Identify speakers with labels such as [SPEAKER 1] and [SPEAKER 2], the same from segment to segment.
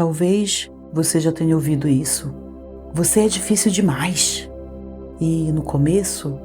[SPEAKER 1] Talvez você já tenha ouvido isso. Você é difícil demais. E no começo,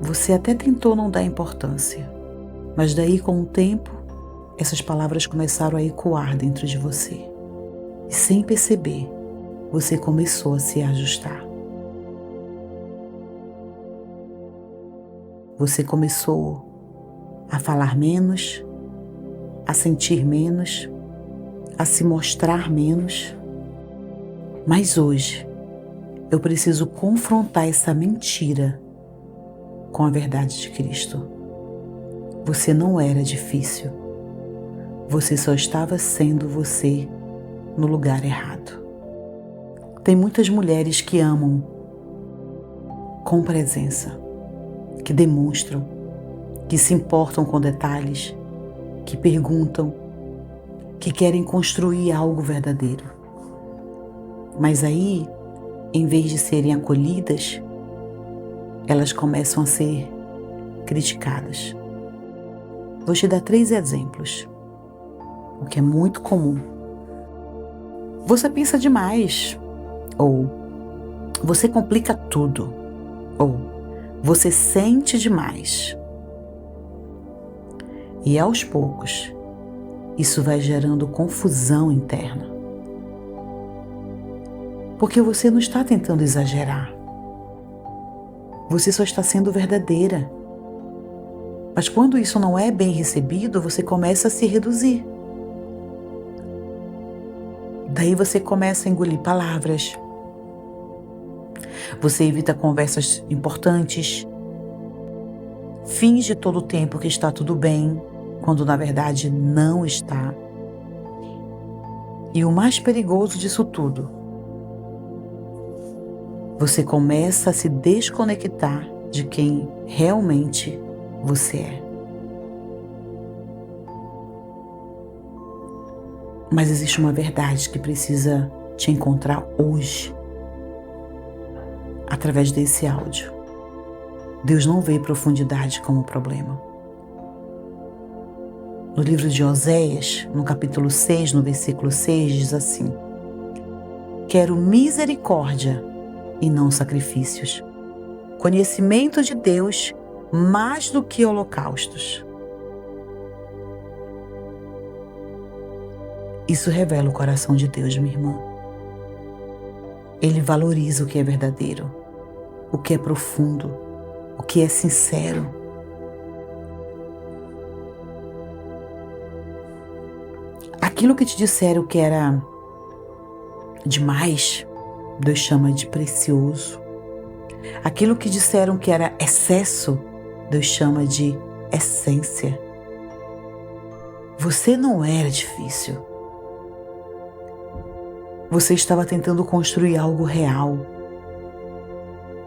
[SPEAKER 1] você até tentou não dar importância. Mas daí, com o tempo, essas palavras começaram a ecoar dentro de você. E sem perceber, você começou a se ajustar. Você começou a falar menos, a sentir menos, a se mostrar menos. Mas hoje, eu preciso confrontar essa mentira com a verdade de Cristo. Você não era difícil. Você só estava sendo você no lugar errado. Tem muitas mulheres que amam com presença, que demonstram, que se importam com detalhes, que perguntam, que querem construir algo verdadeiro. Mas aí, em vez de serem acolhidas, elas começam a ser criticadas. Vou te dar 3 exemplos, o que é muito comum. Você pensa demais, ou você complica tudo, ou você sente demais. E aos poucos, isso vai gerando confusão interna. Porque você não está tentando exagerar. Você só está sendo verdadeira. Mas quando isso não é bem recebido, você começa a se reduzir. Daí você começa a engolir palavras. Você evita conversas importantes. Finge todo o tempo que está tudo bem, quando na verdade não está. E o mais perigoso disso tudo, você começa a se desconectar de quem realmente você é. Mas existe uma verdade que precisa te encontrar hoje, através desse áudio. Deus não vê profundidade como problema. No livro de Oséias, no capítulo 6, no versículo 6, diz assim: quero misericórdia e não sacrifícios, conhecimento de Deus mais do que holocaustos. Isso revela o coração de Deus, minha irmã. Ele valoriza o que é verdadeiro, o que é profundo, o que é sincero. Aquilo que te disseram que era demais, Deus chama de precioso. Aquilo que disseram que era excesso, Deus chama de essência. Você não era difícil. Você estava tentando construir algo real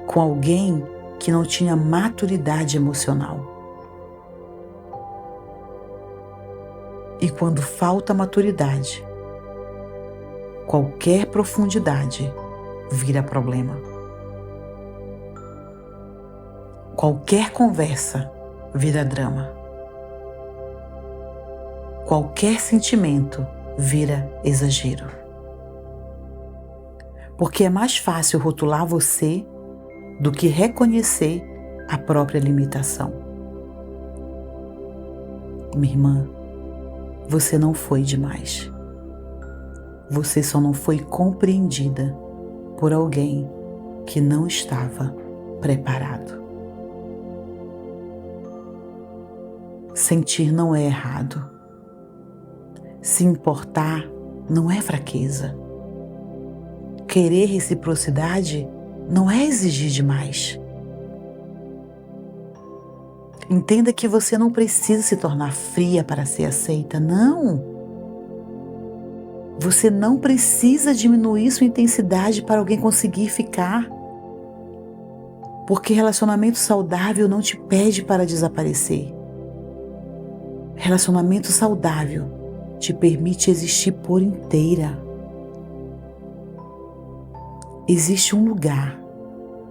[SPEAKER 1] com alguém que não tinha maturidade emocional. E quando falta maturidade, qualquer profundidade vira problema. Qualquer conversa vira drama. Qualquer sentimento vira exagero. Porque é mais fácil rotular você do que reconhecer a própria limitação. Minha irmã, você não foi demais. Você só não foi compreendida por alguém que não estava preparado. Sentir não é errado. Se importar não é fraqueza. Querer reciprocidade não é exigir demais. Entenda que você não precisa se tornar fria para ser aceita, não. Você não precisa diminuir sua intensidade para alguém conseguir ficar. Porque relacionamento saudável não te pede para desaparecer. Relacionamento saudável te permite existir por inteira. Existe um lugar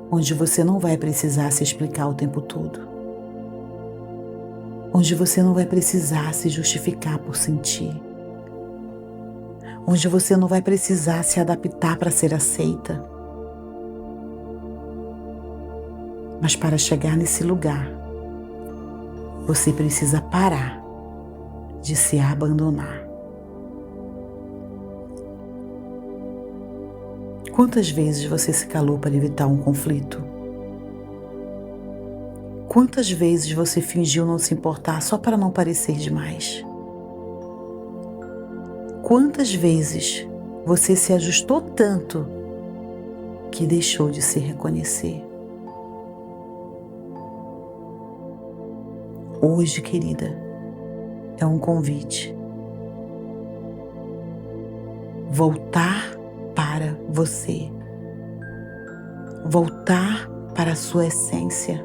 [SPEAKER 1] onde você não vai precisar se explicar o tempo todo. Onde você não vai precisar se justificar por sentir. onde você não vai precisar se adaptar para ser aceita. Mas para chegar nesse lugar, você precisa parar de se abandonar. Quantas vezes você se calou para evitar um conflito? Quantas vezes você fingiu não se importar só para não parecer demais? Quantas vezes você se ajustou tanto que deixou de se reconhecer? Hoje, querida, é um convite. Voltar para você. Voltar para a sua essência.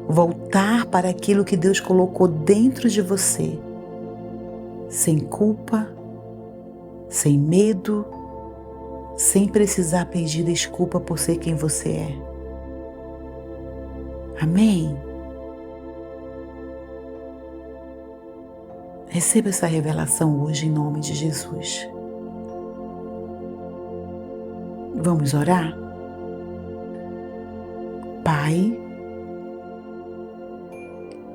[SPEAKER 1] Voltar para aquilo que Deus colocou dentro de você. Sem culpa, sem medo, sem precisar pedir desculpa por ser quem você é. Amém? Receba essa revelação hoje em nome de Jesus. Vamos orar? Pai,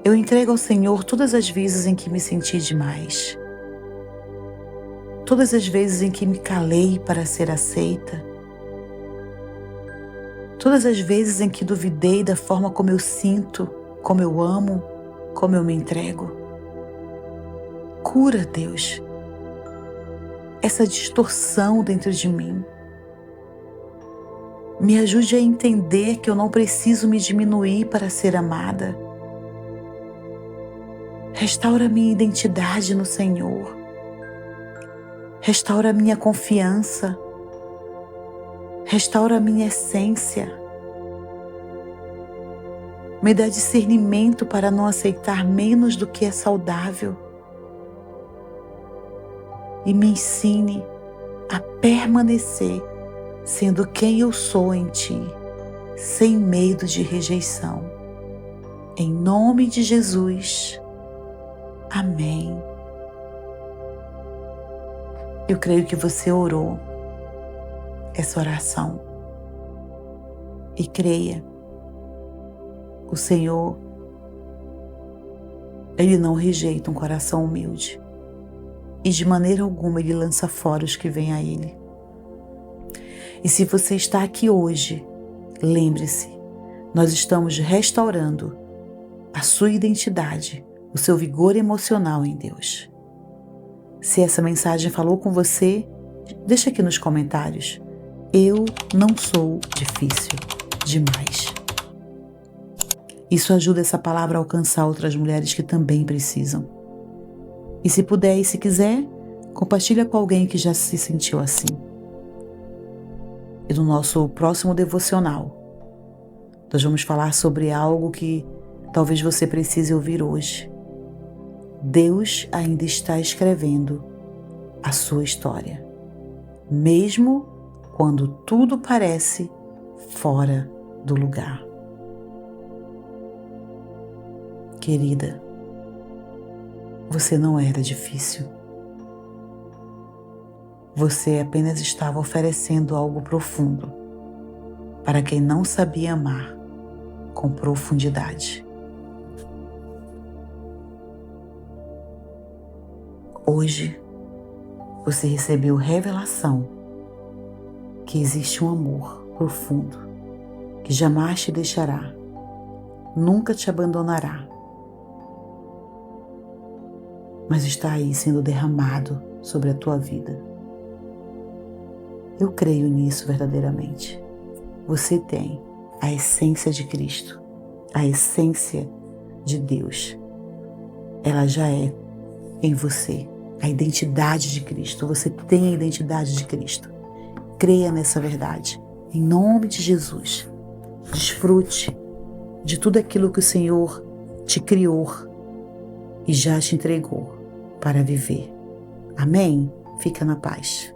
[SPEAKER 1] eu entrego ao Senhor todas as vezes em que me senti demais, todas as vezes em que me calei para ser aceita, todas as vezes em que duvidei da forma como eu sinto, como eu amo, como eu me entrego. Cura, Deus, essa distorção dentro de mim. Me ajude a entender que eu não preciso me diminuir para ser amada. Restaura minha identidade no Senhor. Restaura minha confiança. Restaura minha essência. Me dá discernimento para não aceitar menos do que é saudável. E me ensine a permanecer sendo quem eu sou em Ti, sem medo de rejeição. Em nome de Jesus. Amém. Eu creio que você orou essa oração. E creia, o Senhor, Ele não rejeita um coração humilde. E de maneira alguma Ele lança fora os que vêm a Ele. E se você está aqui hoje, lembre-se, nós estamos restaurando a sua identidade, o seu vigor emocional em Deus. Se essa mensagem falou com você, deixa aqui nos comentários. Eu não sou difícil demais. Isso ajuda essa palavra a alcançar outras mulheres que também precisam. E se puder e se quiser, compartilha com alguém que já se sentiu assim. E no nosso próximo devocional, nós vamos falar sobre algo que talvez você precise ouvir hoje. Deus ainda está escrevendo a sua história, mesmo quando tudo parece fora do lugar. Querida, você não era difícil. Você apenas estava oferecendo algo profundo para quem não sabia amar com profundidade. Hoje, você recebeu revelação que existe um amor profundo que jamais te deixará, nunca te abandonará, mas está aí sendo derramado sobre a tua vida. Eu creio nisso verdadeiramente. Você tem a essência de Cristo, a essência de Deus. Ela já é em você, a identidade de Cristo. Você tem a identidade de Cristo. Creia nessa verdade. Em nome de Jesus, desfrute de tudo aquilo que o Senhor te criou e já te entregou para viver. Amém? Fica na paz.